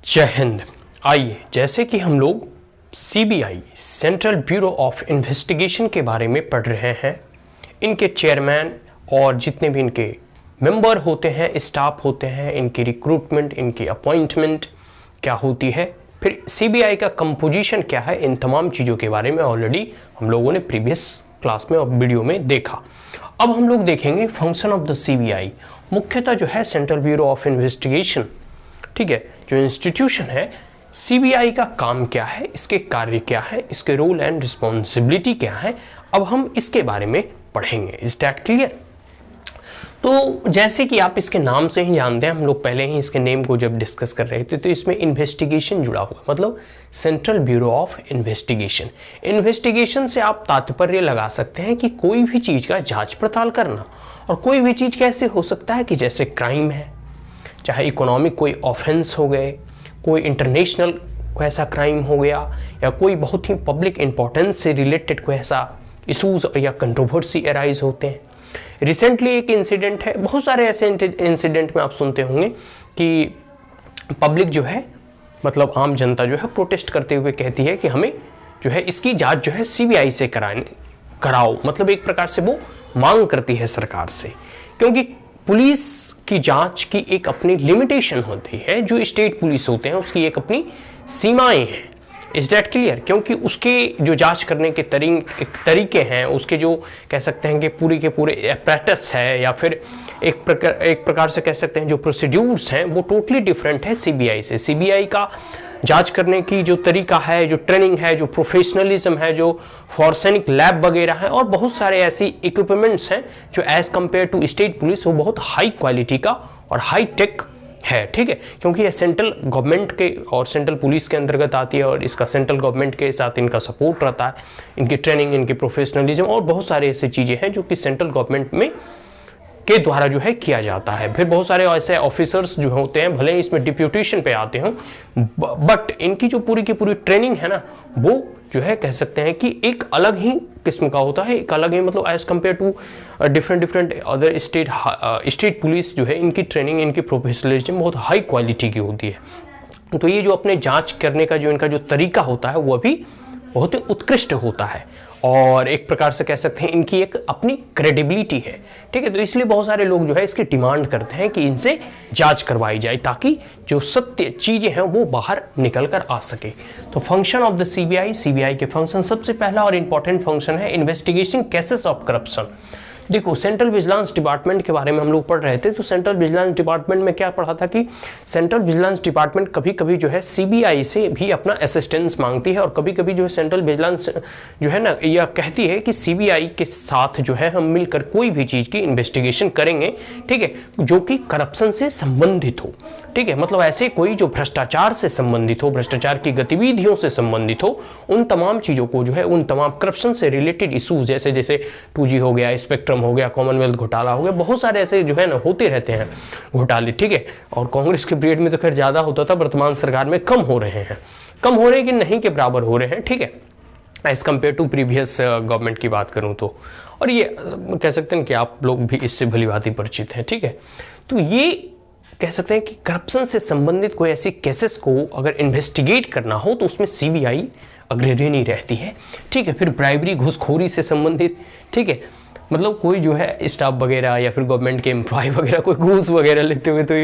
जय हिंद। आइए, जैसे कि हम लोग CBI central bureau of investigation के बारे में पढ़ रहे हैं, इनके चेयरमैन और जितने भी इनके मेंबर होते हैं, स्टाफ होते हैं, इनकी रिक्रूटमेंट, इनकी अपॉइंटमेंट क्या होती है, फिर सीबीआई का कंपोजिशन क्या है, इन तमाम चीज़ों के बारे में ऑलरेडी हम लोगों ने प्रीवियस क्लास में और वीडियो में देखा। अब हम लोग देखेंगे फंक्शन ऑफ द सीबीआई। मुख्यतः जो है सेंट्रल ब्यूरो ऑफ इन्वेस्टिगेशन, ठीक है, जो इंस्टीट्यूशन है, सीबीआई का काम क्या है, इसके कार्य क्या है, इसके रोल एंड रिस्पॉन्सिबिलिटी क्या है, अब हम इसके बारे में पढ़ेंगे। Is that clear? तो जैसे कि आप इसके नाम से ही जानते हैं, हम लोग पहले ही इसके नेम को जब डिस्कस कर रहे थे तो इसमें इन्वेस्टिगेशन जुड़ा हुआ, मतलब central bureau of investigation. Investigation से आप तात्पर्य लगा सकते हैं कि कोई भी चीज़ का जांच पड़ताल करना। और कोई भी चीज़ कैसे हो सकता है कि जैसे क्राइम है, चाहे इकोनॉमिक कोई ऑफेंस हो गए, कोई इंटरनेशनल कोई ऐसा क्राइम हो गया, या कोई बहुत ही पब्लिक इंपॉर्टेंस से रिलेटेड कोई ऐसा इशूज या कंट्रोवर्सी अराइज होते हैं। रिसेंटली एक इंसिडेंट है, बहुत सारे ऐसे इंसिडेंट में आप सुनते होंगे कि पब्लिक जो है, मतलब आम जनता जो है, प्रोटेस्ट करते हुए कहती है कि हमें जो है इसकी जांच जो है सीबीआई से कराओ। मतलब एक प्रकार से वो मांग करती है सरकार से, क्योंकि पुलिस की जांच की एक अपनी लिमिटेशन होती है। जो स्टेट पुलिस होते हैं उसकी एक अपनी सीमाएं हैं। Is that clear? क्योंकि उसके जो जांच करने के तरीके हैं, उसके जो कह सकते हैं कि पूरी के पूरे एपरेटस है, या फिर एक प्रकार से कह सकते हैं जो प्रोसीड्यूर्स हैं, वो टोटली डिफरेंट है सीबीआई से। सीबीआई का जांच करने की जो तरीका है, जो ट्रेनिंग है, जो प्रोफेशनलिज्म है, जो फॉरेंसिक लैब वगैरह है, और बहुत सारे ऐसी इक्विपमेंट्स हैं जो as compare to state police वो बहुत हाई क्वालिटी का और हाई टेक है। ठीक है, क्योंकि ये सेंट्रल गवर्नमेंट के और सेंट्रल पुलिस के अंतर्गत आती है, और इसका सेंट्रल गवर्नमेंट के साथ इनका सपोर्ट रहता है, इनकी ट्रेनिंग, इनकी प्रोफेशनलिज्म और बहुत सारे ऐसी चीज़ें हैं जो कि सेंट्रल गवर्नमेंट में के द्वारा जो है किया जाता है। फिर बहुत सारे ऐसे ऑफिसर्स जो होते हैं, भले ही इसमें डिप्यूटेशन पे आते हों, बट इनकी जो पूरी की पूरी ट्रेनिंग है ना, वो जो है कह सकते हैं कि एक अलग ही किस्म का होता है, एक अलग ही, मतलब as compare to different other state police जो है, इनकी ट्रेनिंग, इनकी प्रोफेशनलिज्म बहुत हाई क्वालिटी की होती है। तो ये जो अपने जांच करने का जो इनका जो तरीका होता है वो भी बहुत ही उत्कृष्ट होता है, और एक प्रकार से कह सकते हैं इनकी एक अपनी क्रेडिबिलिटी है। ठीक है, तो इसलिए बहुत सारे लोग जो है इसकी डिमांड करते हैं कि इनसे जांच करवाई जाए, ताकि जो सत्य चीजें हैं वो बाहर निकल कर आ सके। तो function of the CBI, CBI के फंक्शन, सबसे पहला और इंपॉर्टेंट फंक्शन है इन्वेस्टिगेशन केसेस ऑफ करप्शन। देखो, सेंट्रल विजिलेंस डिपार्टमेंट के बारे में हम लोग पढ़ रहे थे, तो सेंट्रल विजिलेंस डिपार्टमेंट में क्या पढ़ा था कि सेंट्रल विजिलेंस डिपार्टमेंट कभी कभी जो है सीबीआई से भी अपना असिस्टेंस मांगती है, और कभी कभी जो है सेंट्रल विजिलेंस जो है ना, यह कहती है कि सीबीआई के साथ जो है हम मिलकर कोई भी चीज़ की इन्वेस्टिगेशन करेंगे, ठीक है, जो कि करप्शन से संबंधित हो। ठीक है, मतलब ऐसे कोई जो भ्रष्टाचार से संबंधित हो, भ्रष्टाचार की गतिविधियों से संबंधित हो, उन तमाम चीज़ों को जो है, उन तमाम करप्शन से रिलेटेड इशूज, जैसे 2G हो गया, स्पेक्ट्रम हो गया, कॉमनवेल्थ घोटाला हो गया, बहुत सारे ऐसे जो है ना होते रहते हैं घोटाले। ठीक है, और कांग्रेस के पीरियड में तो खैर ज़्यादा होता था, वर्तमान सरकार में कम हो रहे हैं, कम हो रहे हैं कि नहीं के बराबर हो रहे हैं। ठीक है, as compare to previous government की बात करूँ तो, और ये कह सकते हैं कि आप लोग भी इससे भली भांति परिचित हैं। ठीक है, तो ये कह सकते हैं कि करप्शन से संबंधित कोई ऐसी केसेस को अगर इन्वेस्टिगेट करना हो तो उसमें सीबीआई अग्रणी रहती है। ठीक है, फिर ब्राइबरी, घूसखोरी से संबंधित, ठीक है, मतलब कोई जो है स्टाफ वगैरह या फिर गवर्नमेंट के एम्प्लॉय वगैरह कोई घूस वगैरह लेते हुए, तो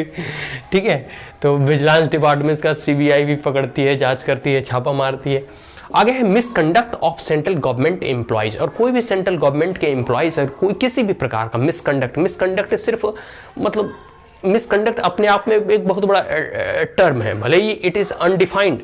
ठीक है, तो विजिलेंस डिपार्टमेंट का सीबीआई भी पकड़ती है, जांच करती है, छापा मारती है। आगे है misconduct of central government employees. और कोई भी सेंट्रल गवर्नमेंट के एम्प्लॉयज अगर कोई किसी भी प्रकार का मिसकंडक्ट सिर्फ, मतलब मिसकंडक्ट अपने आप में एक बहुत बड़ा टर्म है, भले ही इट इज़ अनडिफाइंड,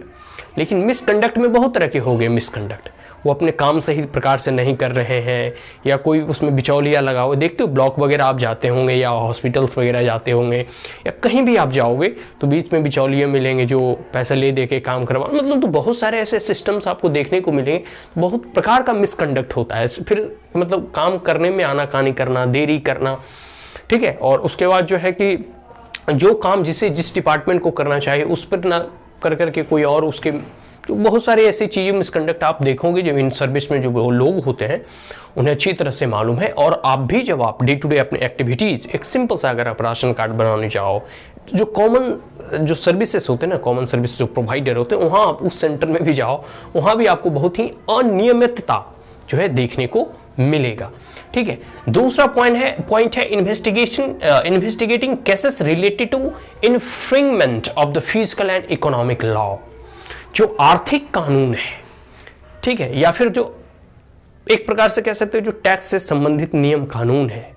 लेकिन मिसकंडक्ट में बहुत तरह के हो गए मिसकंडक्ट। वो अपने काम सही प्रकार से नहीं कर रहे हैं, या कोई उसमें बिचौलिया लगा हुआ। देखते हो ब्लॉक वगैरह आप जाते होंगे, या हॉस्पिटल्स वगैरह जाते होंगे, या कहीं भी आप जाओगे तो बीच में बिचौलिए मिलेंगे जो पैसा ले दे के काम करवा, मतलब तो बहुत सारे ऐसे सिस्टम्स आपको देखने को मिलेंगे। बहुत प्रकार का मिसकंडक्ट होता है, फिर मतलब काम करने में आनाकानी करना, देरी करना। ठीक है, और उसके बाद जो है कि जो काम जिस डिपार्टमेंट को करना चाहिए उस पर ना कर करके कोई और उसके, तो बहुत सारी ऐसी चीज़ें मिसकंडक्ट आप देखोगे जो इन सर्विस में जो लोग होते हैं उन्हें अच्छी तरह से मालूम है। और आप भी जब आप डे टू डे अपनी एक्टिविटीज़, एक सिंपल सा अगर आप राशन कार्ड बनाने जाओ, जो कॉमन जो सर्विसेज होते हैं ना, कॉमन सर्विस जो प्रोवाइडर होते हैं, वहाँ आप उस सेंटर में भी जाओ, वहाँ भी आपको बहुत ही अनियमितता जो है देखने को मिलेगा। ठीक है, दूसरा पॉइंट है investigating cases related to infringement of the physical and economic law. जो आर्थिक कानून है, ठीक है, या फिर जो एक प्रकार से कह सकते हो जो टैक्स से संबंधित नियम कानून है,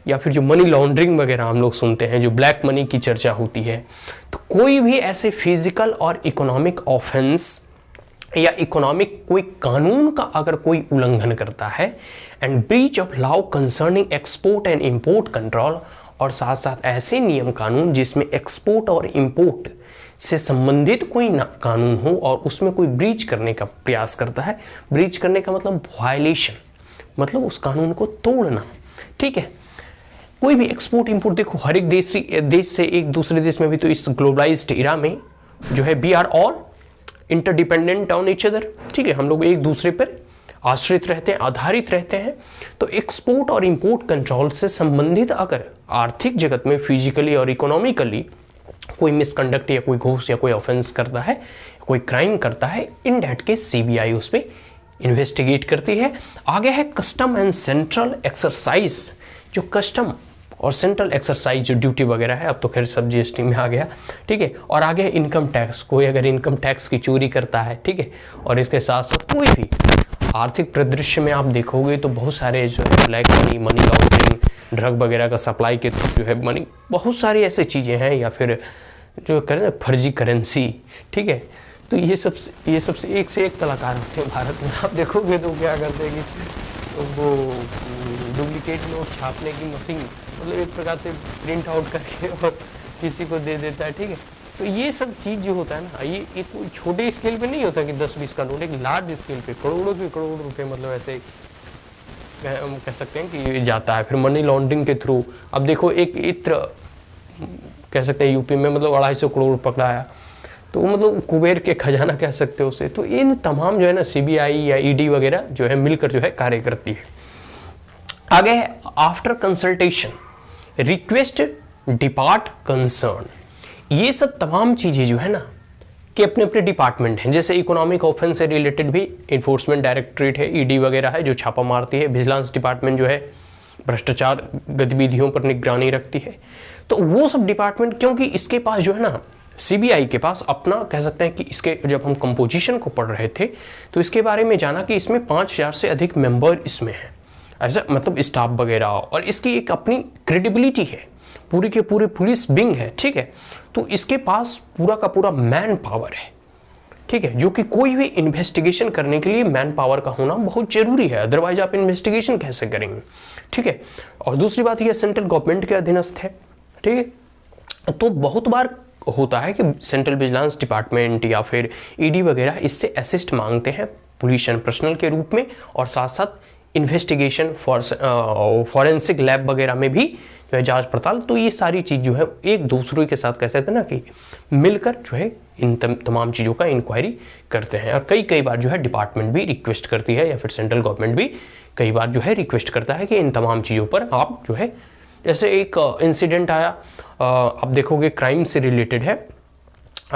या फिर जो मनी लॉन्ड्रिंग वगैरह हम लोग सुनते हैं, जो ब्लैक मनी की चर्चा होती है, तो कोई भी ऐसे फिजिकल और इकोनॉमिक ऑफेंस या इकोनॉमिक कोई कानून का अगर कोई उल्लंघन करता है, and breach of law concerning export and import control, और साथ साथ ऐसे नियम कानून जिसमें एक्सपोर्ट और इंपोर्ट से संबंधित कोई कानून हो और उसमें कोई ब्रीच करने का प्रयास करता है। ब्रीच करने का मतलब वायलेशन, मतलब उस कानून को तोड़ना। ठीक है, कोई भी एक्सपोर्ट इंपोर्ट, देखो हर एक देश से एक दूसरे देश में भी, तो इस ग्लोबलाइज्ड इरा में जो है we are all interdependent on each other. ठीक है, हम लोग एक दूसरे पर आश्रित रहते हैं, आधारित रहते हैं। तो एक्सपोर्ट और इंपोर्ट कंट्रोल से संबंधित अगर आर्थिक जगत में फिजिकली और इकोनॉमिकली कोई मिसकंडक्ट या कोई घूस या कोई ऑफेंस करता है, कोई क्राइम करता है, इन डेट केस सीबीआई उस पर इन्वेस्टिगेट करती है। आगे है कस्टम एंड सेंट्रल एक्सरसाइज, जो कस्टम और सेंट्रल एक्सरसाइज जो ड्यूटी वगैरह है, अब तो खैर सब जीएसटी में आ गया। ठीक है, और आगे है इनकम टैक्स, कोई अगर इनकम टैक्स की चोरी करता है, ठीक है, और इसके साथ साथ कोई भी आर्थिक परिदृश्य में आप देखोगे तो बहुत सारे जो है black money, money laundering, drug वगैरह का सप्लाई के जो है मनी, बहुत सारी ऐसी चीज़ें हैं, या फिर जो करें ना फर्जी करेंसी। ठीक है, तो ये सबसे एक से एक कलाकार होते हैं भारत में। आप देखोगे तो क्या करते हैं कि वो डुप्लीकेट नोट छापने की मशीन, मतलब एक प्रकार से प्रिंट आउट करके और किसी को दे देता है। ठीक है, तो ये सब चीज़ जो होता है ना, ये कोई छोटे स्केल पे नहीं होता कि 10-20 का नोट, एक लार्ज स्केल पे करोड़ों के करोड़ रुपए, मतलब ऐसे कह सकते हैं कि ये जाता है। फिर मनी लॉन्ड्रिंग के थ्रू, अब देखो एक इत्र कह सकते हैं यूपी में, मतलब 250 करोड़ पकड़ाया, तो मतलब कुबेर के खजाना कह सकते हो उसे। तो इन तमाम जो है ना सीबीआई या ईडी वगैरह जो है मिलकर जो है कार्य करती है। आगे है after consultation request depart concern. ये सब तमाम चीज़ें जो है ना कि अपने अपने डिपार्टमेंट हैं, जैसे इकोनॉमिक ऑफेंस से रिलेटेड भी इन्फोर्समेंट डायरेक्टरेट है, ईडी वगैरह है जो छापा मारती है, विजिलेंस डिपार्टमेंट जो है भ्रष्टाचार गतिविधियों पर निगरानी रखती है। तो वो सब डिपार्टमेंट, क्योंकि इसके पास जो है ना सीबीआई के पास अपना कह सकते हैं कि इसके जब हम कंपोजिशन को पढ़ रहे थे तो इसके बारे में जाना कि इसमें 5000 से अधिक मेंबर इसमें हैं, ऐसा मतलब स्टाफ वगैरह, और इसकी एक अपनी क्रेडिबिलिटी है, पूरी के पूरे पुलिस विंग है। ठीक है, तो इसके पास पूरा का पूरा मैन पावर है। ठीक है, जो कि कोई भी इन्वेस्टिगेशन करने के लिए मैन पावर का होना बहुत जरूरी है, अदरवाइज आप इन्वेस्टिगेशन कैसे करेंगे। ठीक है, और दूसरी बात यह सेंट्रल गवर्नमेंट के अधीनस्थ है। ठीक है, तो बहुत बार होता है कि सेंट्रल विजिलेंस डिपार्टमेंट या फिर ईडी वगैरह इससे असिस्ट मांगते हैं पुलिस पर्सनल के रूप में, और साथ साथ इन्वेस्टिगेशन फॉरेंसिक लैब वगैरह में भी जो है जांच पड़ताल। तो ये सारी चीज़ जो है एक दूसरे के साथ कह सकते हैं ना कि मिलकर जो है इन तमाम चीज़ों का इंक्वायरी करते हैं। और कई बार जो है डिपार्टमेंट भी रिक्वेस्ट करती है, या फिर सेंट्रल गवर्नमेंट भी कई बार जो है रिक्वेस्ट करता है कि इन तमाम चीज़ों पर आप जो है, जैसे एक इंसिडेंट आया, आप देखोगे क्राइम से रिलेटेड है,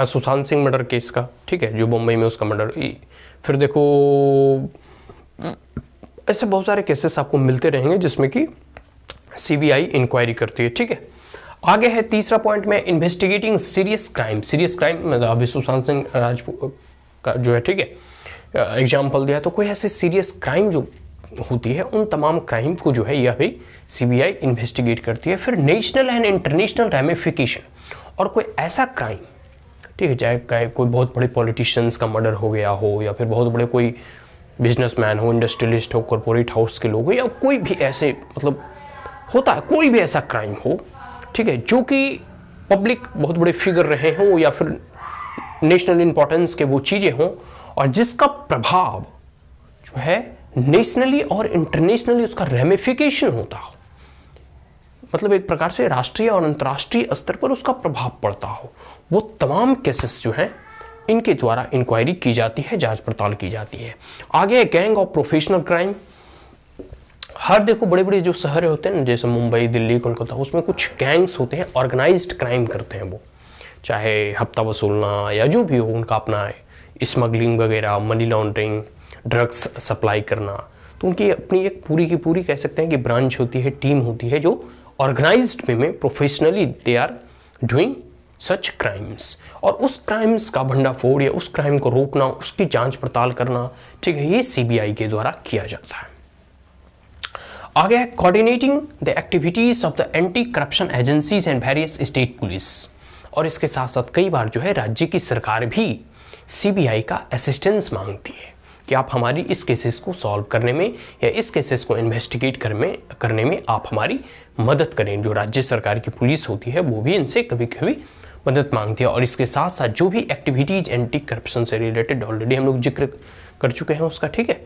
सुशांत सिंह मर्डर केस का। ठीक है, जो मुंबई में उसका मर्डर, फिर देखो ऐसे बहुत सारे केसेस आपको मिलते रहेंगे जिसमें कि सीबीआई इंक्वायरी करती है। ठीक है, आगे है तीसरा पॉइंट में investigating serious crime. Serious crime मतलब अभी सुशांत सिंह राजपूत का जो है, ठीक है, एग्जाम्पल दिया, तो कोई ऐसे सीरियस क्राइम जो होती है उन तमाम क्राइम को जो है यह भी सीबीआई इन्वेस्टिगेट करती है। फिर नेशनल एंड इंटरनेशनल रेमिफिकेशन, और कोई ऐसा क्राइम, ठीक है, चाहे कोई बहुत बड़े पॉलिटिशियंस का मर्डर हो गया हो, या फिर बहुत बड़े कोई बिजनेसमैन हो, इंडस्ट्रियलिस्ट हो, कॉर्पोरेट हाउस के लोग हो, या कोई भी ऐसे मतलब होता है कोई भी ऐसा क्राइम हो, ठीक है, जो कि पब्लिक बहुत बड़े फिगर रहे हों या फिर नेशनल इंपॉर्टेंस के वो चीज़ें हों, और जिसका प्रभाव जो है नेशनली और इंटरनेशनली उसका रेमिफिकेशन होता हो, मतलब एक प्रकार से राष्ट्रीय और अंतर्राष्ट्रीय स्तर पर उसका प्रभाव पड़ता हो, वो तमाम केसेस जो हैं इनके द्वारा इंक्वायरी की जाती है, जांच पड़ताल की जाती है। आगे गैंग ऑफ प्रोफेशनल क्राइम, हर देखो बड़े बड़े जो शहर होते हैं ना, जैसे मुंबई, दिल्ली, कोलकाता, उसमें कुछ गैंग्स होते हैं, ऑर्गेनाइज्ड क्राइम करते हैं वो, चाहे हफ्ता वसूलना या जो भी हो उनका अपना स्मगलिंग वगैरह, मनी लॉन्ड्रिंग, ड्रग्स सप्लाई करना। तो उनकी अपनी एक पूरी की पूरी कह सकते हैं कि ब्रांच होती है, टीम होती है, जो ऑर्गेनाइज्ड वे में professionally they are doing such crimes. और उस क्राइम्स का भंडाफोड़ या उस क्राइम को रोकना, उसकी जांच पड़ताल करना, ठीक है, ये सीबीआई के द्वारा किया जाता है। आगे है coordinating the activities of the anti corruption agencies and various state police. और इसके साथ साथ कई बार जो है राज्य की सरकार भी सीबीआई का असिस्टेंस मांगती है कि आप हमारी इस केसेस को सॉल्व करने में या इस केसेस को इन्वेस्टिगेट करने में आप हमारी मदद करें। जो राज्य सरकार की पुलिस होती है वो भी इनसे कभी कभी मदद मांगती है। और इसके साथ साथ जो भी एक्टिविटीज एंटी करप्शन से रिलेटेड ऑलरेडी हम लोग जिक्र कर चुके हैं उसका, ठीक है।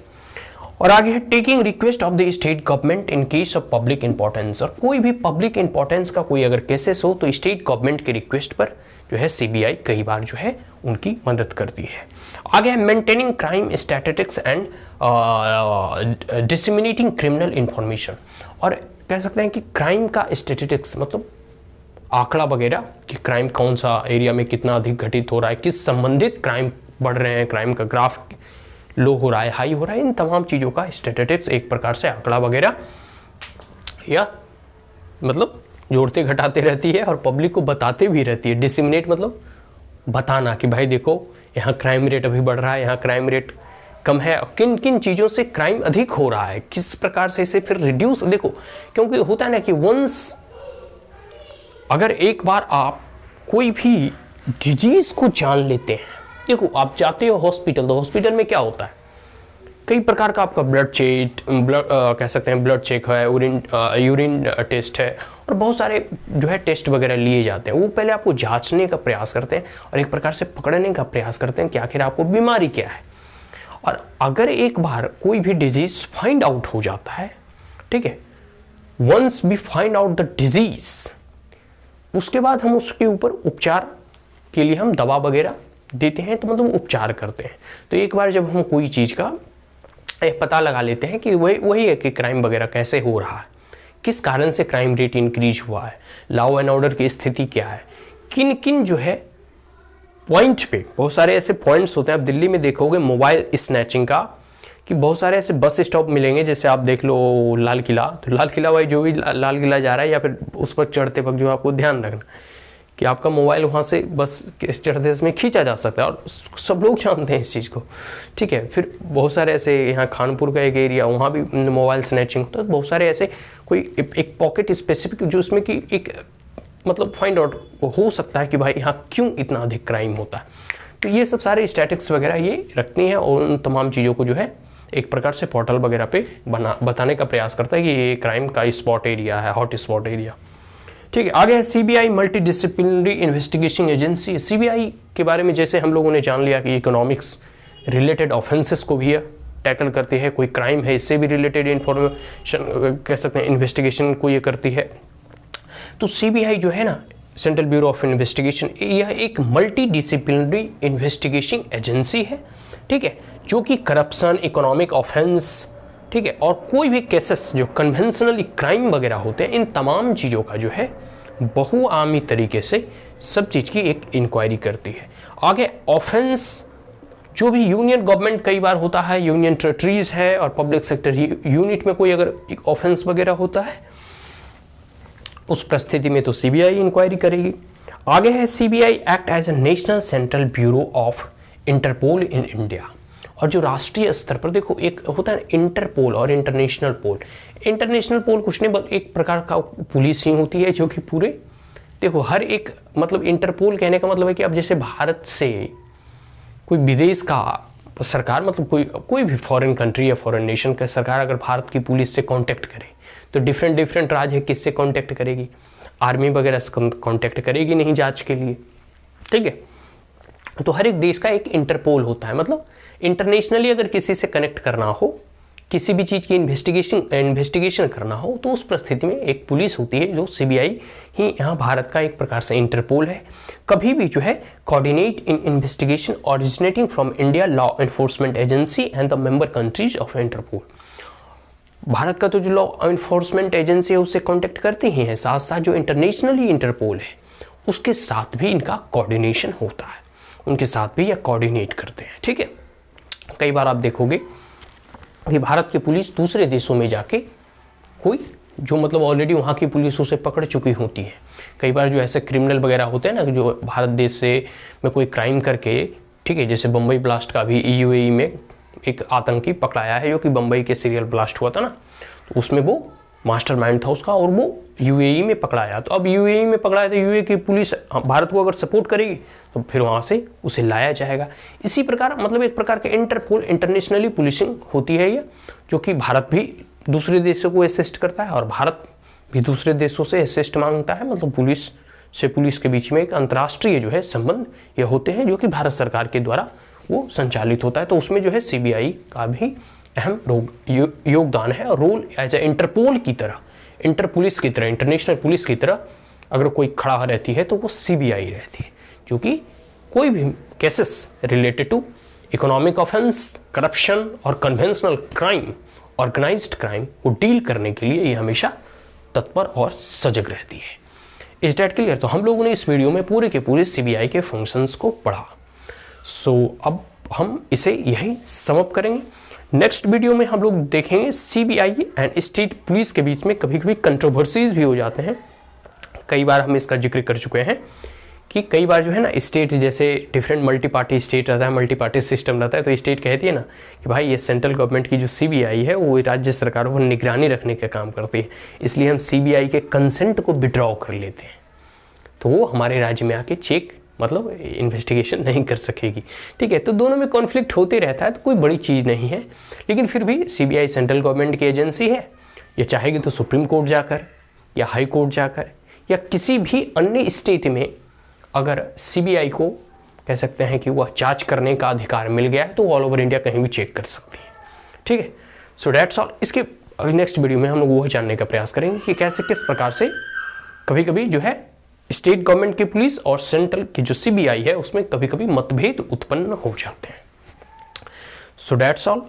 और आगे है taking request of the state government in case of public importance. और कोई भी पब्लिक इंपॉर्टेंस का कोई अगर केसेस हो तो स्टेट गवर्नमेंट के रिक्वेस्ट पर जो है सीबीआई कई बार जो है उनकी मदद करती है। आगे है maintaining crime statistics and disseminating criminal information. और कह सकते हैं कि क्राइम का स्टैटिस्टिक्स मतलब आंकड़ा वगैरह कि क्राइम कौन सा एरिया में कितना अधिक घटित हो रहा है, किस संबंधित क्राइम बढ़ रहे हैं, क्राइम का ग्राफ लो हो रहा है, हाई हो रहा है, इन तमाम चीज़ों का स्टैटिस्टिक्स एक प्रकार से आंकड़ा वगैरह या मतलब जोड़ते घटाते रहती है और पब्लिक को बताते भी रहती है। डिसिमिनेट मतलब बताना कि भाई देखो यहाँ क्राइम रेट अभी बढ़ रहा है, यहाँ क्राइम रेट कम है, किन किन चीज़ों से क्राइम अधिक हो रहा है, किस प्रकार से इसे फिर रिड्यूस। देखो क्योंकि होता है ना कि वंस अगर एक बार आप कोई भी डिजीज को जान लेते हैं, देखो आप जाते हो हॉस्पिटल, तो हॉस्पिटल में क्या होता है, कई प्रकार का आपका ब्लड कह सकते हैं ब्लड चेक है, यूरिन टेस्ट है और बहुत सारे जो है टेस्ट वगैरह लिए जाते हैं। वो पहले आपको जांचने का प्रयास करते हैं और एक प्रकार से पकड़ने का प्रयास करते हैं कि आखिर आपको बीमारी क्या है। और अगर एक बार कोई भी डिजीज फाइंड आउट हो जाता है, ठीक है, once we find out the disease, उसके बाद हम उसके ऊपर उपचार के लिए हम दवा वगैरह देते हैं, तो मतलब उपचार करते हैं। तो एक बार जब हम कोई चीज़ का पता लगा लेते हैं कि वही है कि क्राइम वगैरह कैसे हो रहा है, किस कारण से क्राइम रेट इंक्रीज हुआ है, लॉ एंड ऑर्डर की स्थिति क्या है, किन किन जो है पॉइंट पे, बहुत सारे ऐसे पॉइंट्स होते हैं। आप दिल्ली में देखोगे मोबाइल स्नैचिंग का कि बहुत सारे ऐसे बस स्टॉप मिलेंगे, जैसे आप देख लो लाल किला, तो लाल किला भाई जो भी लाल किला जा रहा है या फिर उस पर चढ़ते वक्त जो आपको ध्यान रखना कि आपका मोबाइल वहाँ से बस चढ़ते इसमें खींचा जा सकता है और सब लोग जानते हैं इस चीज़ को, ठीक है। फिर बहुत सारे ऐसे यहाँ खानपुर का एक एरिया, वहाँ भी मोबाइल स्नैचिंग होता है। बहुत सारे ऐसे कोई एक पॉकेट स्पेसिफिक जो उसमें कि एक मतलब फाइंड आउट हो सकता है कि भाई यहाँ क्यों इतना अधिक क्राइम होता है। तो ये सब सारे स्टैटिक्स वगैरह ये रखती हैं और उन तमाम चीज़ों को जो है एक प्रकार से पोर्टल वगैरह पे बताने का प्रयास करता है कि ये क्राइम का स्पॉट एरिया है, हॉट स्पॉट एरिया, ठीक है। आगे है CBI multi disciplinary investigation agency. CBI के बारे में जैसे हम लोगों ने जान लिया कि इकोनॉमिक्स रिलेटेड ऑफेंसेस को भी टैकल करती है, कोई क्राइम है इससे भी रिलेटेड इंफॉर्मेशन कह सकते हैं इन्वेस्टिगेशन को ये करती है। तो सीबीआई जो है ना, सेंट्रल ब्यूरो ऑफ इन्वेस्टिगेशन, यह एक मल्टी डिसिप्लिनरी इन्वेस्टिगेशन एजेंसी है, ठीक है, जो कि करप्शन, इकोनॉमिक ऑफेंस, ठीक है, और कोई भी केसेस जो कन्वेंशनली क्राइम वगैरह होते हैं, इन तमाम चीज़ों का जो है बहुआमी तरीके से सब चीज़ की एक इंक्वायरी करती है। आगे ऑफेंस जो भी यूनियन गवर्नमेंट कई बार होता है, यूनियन टेरिटरीज है और पब्लिक सेक्टर यूनिट में कोई अगर एक ऑफेंस वगैरह होता है, उस परिस्थिति में तो सीबीआई इंक्वायरी करेगी। आगे है CBI act as a national central bureau of Interpol in India. और जो राष्ट्रीय स्तर पर देखो एक होता है इंटरपोल और इंटरनेशनल पोल। इंटरनेशनल पोल कुछ नहीं बल्कि एक प्रकार का पुलिस ही होती है जो कि पूरे देखो हर एक मतलब इंटरपोल कहने का मतलब है कि अब जैसे भारत से कोई विदेश का सरकार मतलब कोई भी फॉरेन कंट्री या फॉरेन नेशन का सरकार अगर भारत की पुलिस से कांटेक्ट करे तो डिफरेंट राज्य किससे कांटेक्ट करेगी, आर्मी वगैरह से कांटेक्ट करेगी नहीं जांच के लिए, ठीक है। तो हर एक देश का एक इंटरपोल होता है, मतलब इंटरनेशनली अगर किसी से कनेक्ट करना हो, किसी भी चीज़ की इन्वेस्टिगेशन करना हो, तो उस परिस्थिति में एक पुलिस होती है जो सीबीआई ही यहाँ भारत का एक प्रकार से इंटरपोल है। कभी भी जो है coordinate in investigation originating from India law enforcement agency and the member countries of Interpol. भारत का तो जो लॉ इन्फोर्समेंट एजेंसी है उससे कांटेक्ट करती ही है, साथ साथ जो इंटरनेशनली इंटरपोल है उसके साथ भी इनका कोऑर्डिनेशन होता है, उनके साथ भी ये कोऑर्डिनेट करते हैं। ठीक है, कई बार आप देखोगे कि भारत की पुलिस दूसरे देशों में जाके कोई जो मतलब ऑलरेडी वहाँ की पुलिस उसे पकड़ चुकी होती है। कई बार जो ऐसे क्रिमिनल वगैरह होते हैं ना, जो भारत देश से में कोई क्राइम करके, ठीक है, जैसे बम्बई ब्लास्ट का भी यूएई में एक आतंकी पकड़ाया है, जो कि बम्बई के सीरियल ब्लास्ट हुआ था ना, तो उसमें वो मास्टरमाइंड था उसका और वो यूएई में पकड़ाया। तो अब यूएई में पकड़ाया तो यूएई की पुलिस भारत को अगर सपोर्ट करेगी तो फिर वहाँ से उसे लाया जाएगा। इसी प्रकार मतलब एक प्रकार के इंटरपोल इंटरनेशनली पुलिसिंग होती है ये, जो कि भारत भी दूसरे देशों को असिस्ट करता है और भारत भी दूसरे देशों से असिस्ट मांगता है। मतलब पुलिस से पुलिस के बीच में एक अंतर्राष्ट्रीय जो है संबंध ये होते हैं, जो कि भारत सरकार के द्वारा वो संचालित होता है। तो उसमें जो है सीबीआई का भी अहम योगदान है और रोल एज ए इंटरपोल की तरह, इंटर पुलिस की तरह, इंटरनेशनल पुलिस की तरह अगर कोई खड़ा रहती है तो वो सीबीआई रहती है, जो कि कोई भी cases related to economic offence, corruption और कन्वेंशनल क्राइम, ऑर्गेनाइज्ड क्राइम को डील करने के लिए ये हमेशा तत्पर और सजग रहती है। Is that clear? तो हम लोगों ने इस वीडियो में पूरे के पूरे सीबीआई के फंक्शंस को पढ़ा। अब हम इसे यही सम अप करेंगे। नेक्स्ट वीडियो में हम लोग देखेंगे सीबीआई एंड स्टेट पुलिस के बीच में कभी कभी कंट्रोवर्सीज भी हो जाते हैं। कई बार हम इसका जिक्र कर चुके हैं कि कई बार जो है ना, स्टेट जैसे डिफरेंट मल्टी पार्टी स्टेट रहता है, मल्टी पार्टी सिस्टम रहता है, तो स्टेट कहती है ना कि भाई ये सेंट्रल गवर्नमेंट की जो सीबीआई है वो राज्य सरकारों पर निगरानी रखने का काम करती है, इसलिए हम सीबीआई के कंसेंट को विड्रॉ कर लेते हैं, तो वो हमारे राज्य में आके चेक मतलब इन्वेस्टिगेशन नहीं कर सकेगी। ठीक है, तो दोनों में कॉन्फ्लिक्ट होते रहता है, तो कोई बड़ी चीज़ नहीं है। लेकिन फिर भी सीबीआई सेंट्रल गवर्नमेंट की एजेंसी है, ये चाहेगी तो सुप्रीम कोर्ट जाकर या हाई कोर्ट जाकर या किसी भी अन्य स्टेट में अगर सीबीआई को कह सकते हैं कि वह जांच करने का अधिकार मिल गया है तो ऑल ओवर इंडिया कहीं भी चेक कर सकती है। ठीक है, सो दैट्स ऑल। इसके नेक्स्ट वीडियो में हम लोग वह जानने का प्रयास करेंगे कि कैसे किस प्रकार से कभी कभी जो है स्टेट गवर्नमेंट की पुलिस और सेंट्रल की जो सीबीआई है उसमें कभी कभी मतभेद उत्पन्न हो जाते हैं। So that's all,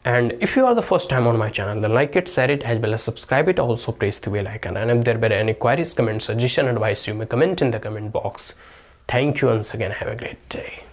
and if you are the first time on my channel, then like it, share it, as well as subscribe it. Also press the bell icon, and if there were any queries, comment, suggestion, advice, you may comment in the comment box. Thank you once again. Have a great day.